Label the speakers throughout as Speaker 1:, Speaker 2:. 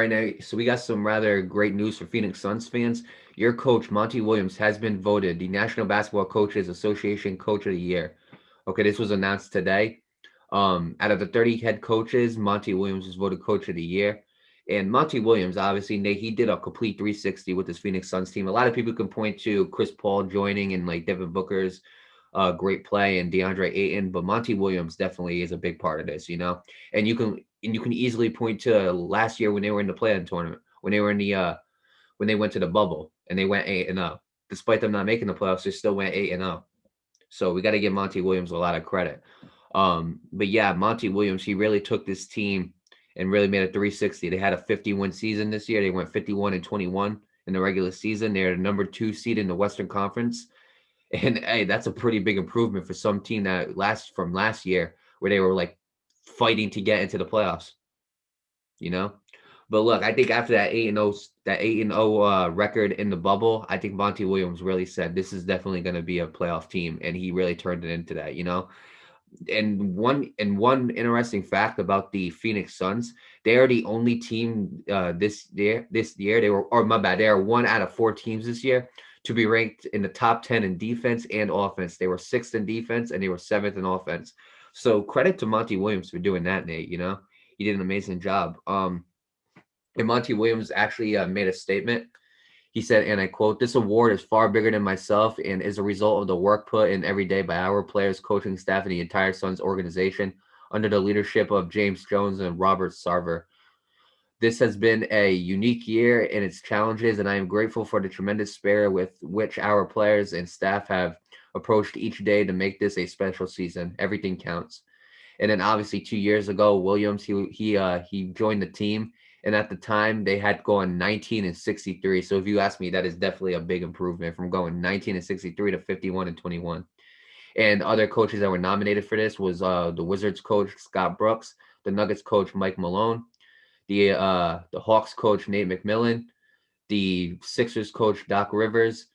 Speaker 1: right, now, so we got some rather great news for Phoenix Suns fans. Your coach, Monty Williams, has been voted the National Basketball Coaches Association Coach of the Year. Okay, this was announced today. Out of the 30 head coaches, Monty Williams was voted Coach of the Year. And Monty Williams, obviously, Nate, he did a complete 360 with this Phoenix Suns team. A lot of people can point to Chris Paul joining and like Devin Booker's great play and DeAndre Ayton, but Monty Williams definitely is a big part of this, you know. And you can easily point to last year when they were in the play-in tournament, when they were in the when they went to the bubble and they went 8-0. Despite them not making the playoffs, they still went 8-0. So we got to give Monty Williams a lot of credit. But yeah, Monty Williams, he really took this team and really made a 360. They had a 50-win season this year. They went 51-21 in the regular season. They're the number 2 seed in the Western Conference. And hey, that's a pretty big improvement for some team that last year where they were like fighting to get into the playoffs, you know? But look, I think after that 8-0 record in the bubble, I think Monty Williams really said this is definitely going to be a playoff team, and he really turned it into that, you know. And one interesting fact about the Phoenix Suns, they are the only team this year. They were, or my bad, they are 1 out of 4 teams this year to be ranked in the top 10 in defense and offense. They were 6th in defense and they were 7th in offense. So credit to Monty Williams for doing that, Nate. You know, he did an amazing job. And Monty Williams actually made a statement. He said, and I quote, "This award is far bigger than myself and is a result of the work put in every day by our players, coaching staff, and the entire Suns organization under the leadership of James Jones and Robert Sarver. This has been a unique year in its challenges, and I am grateful for the tremendous spirit with which our players and staff have approached each day to make this a special season. Everything counts." And then obviously 2 years ago, Williams he joined the team, and at the time they had gone 19-63. So if you ask me, that is definitely a big improvement from going 19-63 to 51-21. And other coaches that were nominated for this was the Wizards coach Scott Brooks, the Nuggets coach Mike Malone, the Hawks coach Nate McMillan, the Sixers coach Doc Rivers,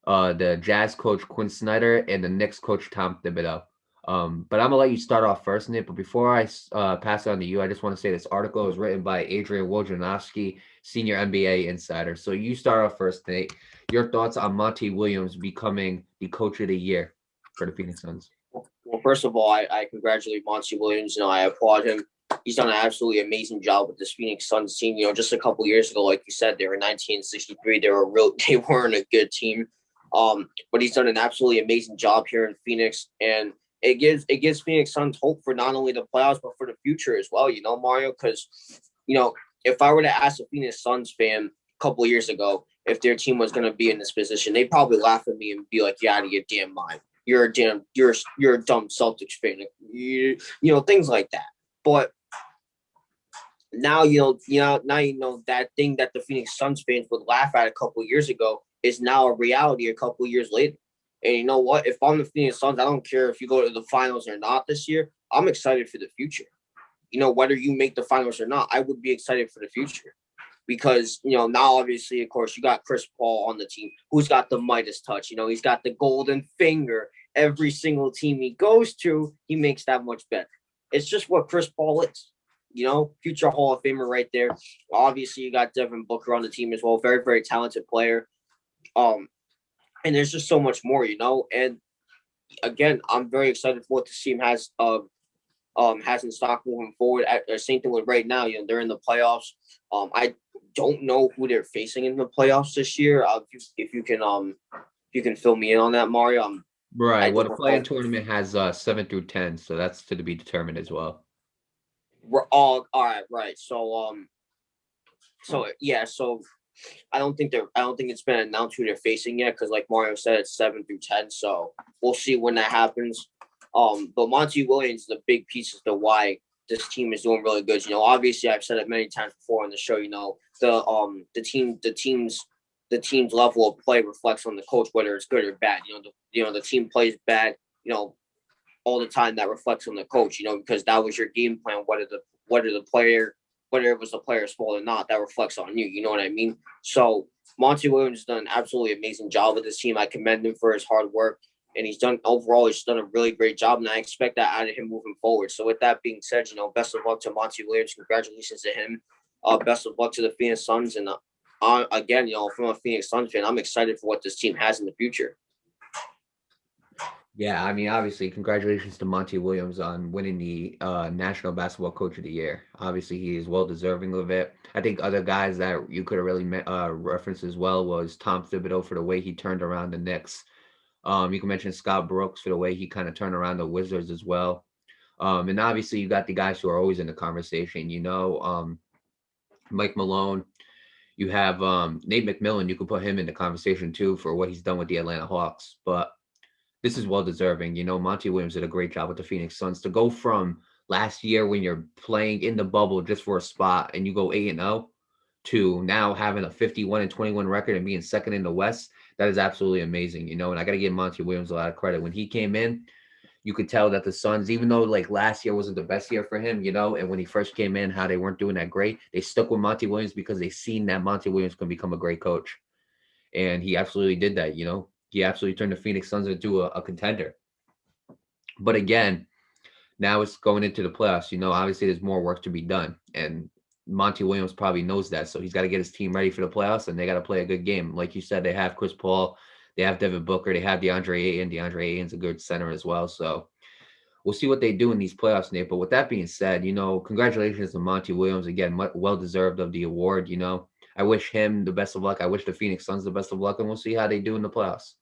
Speaker 1: the Jazz coach Quinn Snyder, and the Knicks coach Tom Thibodeau. But I'm gonna let you start off first, Nate. But before I pass it on to you, I just want to say this article was written by Adrian Wojnarowski, senior NBA insider. So you start off first, Nate. Your thoughts on Monty Williams becoming the coach of the year for the Phoenix Suns?
Speaker 2: Well, first of all, I congratulate Monty Williams. I applaud him. He's done an absolutely amazing job with this Phoenix Suns team. Just a couple years ago, like you said, they were 1963. They weren't a good team. But he's done an absolutely amazing job here in Phoenix, and it gives Phoenix Suns hope for not only the playoffs but for the future as well. Mario, because if I were to ask a Phoenix Suns fan a couple of years ago if their team was going to be in this position, they'd probably laugh at me and be like, "You're out of your damn mind. You're a dumb Celtics fan." Things like that. But now that thing that the Phoenix Suns fans would laugh at a couple of years ago is now a reality a couple of years later. And you know what? If I'm the Phoenix Suns, I don't care if you go to the finals or not this year. I'm excited for the future. Whether you make the finals or not, I would be excited for the future. Because, now obviously, of course, you got Chris Paul on the team who's got the Midas touch. He's got the golden finger. Every single team he goes to, he makes that much better. It's just what Chris Paul is. Future Hall of Famer right there. Obviously, you got Devin Booker on the team as well. Very, very talented player. And there's just so much more, And again, I'm very excited for what this team has in stock moving forward. Same thing with right now. They're in the playoffs. I don't know who they're facing in the playoffs this year. If you can fill me in on that, Mario.
Speaker 1: Right. Well, the play-in tournament has 7 through 10, so that's to be determined as well.
Speaker 2: All right, right. So I don't think it's been announced who they're facing yet, because like Mario said, it's 7 through 10. So we'll see when that happens. But Monty Williams is a big piece as to why this team is doing really good. Obviously I've said it many times before on the show. The team's level of play reflects on the coach, whether it's good or bad. The team plays bad. All the time, that reflects on the coach. Because that was your game plan. Whether it was the player's fault or not, that reflects on you. You know what I mean? So Monty Williams has done an absolutely amazing job with this team. I commend him for his hard work, and he's done a really great job, and I expect that out of him moving forward. So with that being said, best of luck to Monty Williams. Congratulations to him. Best of luck to the Phoenix Suns, and again, from a Phoenix Suns fan, I'm excited for what this team has in the future.
Speaker 1: Yeah, I mean, obviously, congratulations to Monty Williams on winning the National Basketball Coach of the Year. Obviously, he is well deserving of it. I think other guys that you could have really referenced as well was Tom Thibodeau for the way he turned around the Knicks. You can mention Scott Brooks for the way he kind of turned around the Wizards as well. And obviously, you got the guys who are always in the conversation. Mike Malone. You have Nate McMillan. You could put him in the conversation too for what he's done with the Atlanta Hawks. But this is well deserving. Monty Williams did a great job with the Phoenix Suns to go from last year when you're playing in the bubble just for a spot and you go 8-0 to now having a 51-21 record and being second in the West. That is absolutely amazing, and I got to give Monty Williams a lot of credit. When he came in, you could tell that the Suns, even though like last year wasn't the best year for him, and when he first came in, how they weren't doing that great, they stuck with Monty Williams because they seen that Monty Williams can become a great coach. And he absolutely did that, He absolutely turned the Phoenix Suns into a contender. But again, now it's going into the playoffs. Obviously there's more work to be done. And Monty Williams probably knows that. So he's got to get his team ready for the playoffs, and they got to play a good game. Like you said, they have Chris Paul, they have Devin Booker, they have DeAndre Ayton. DeAndre Ayton's a good center as well. So we'll see what they do in these playoffs, Nate. But with that being said, congratulations to Monty Williams. Again, well deserved of the award. I wish him the best of luck. I wish the Phoenix Suns the best of luck, and we'll see how they do in the playoffs.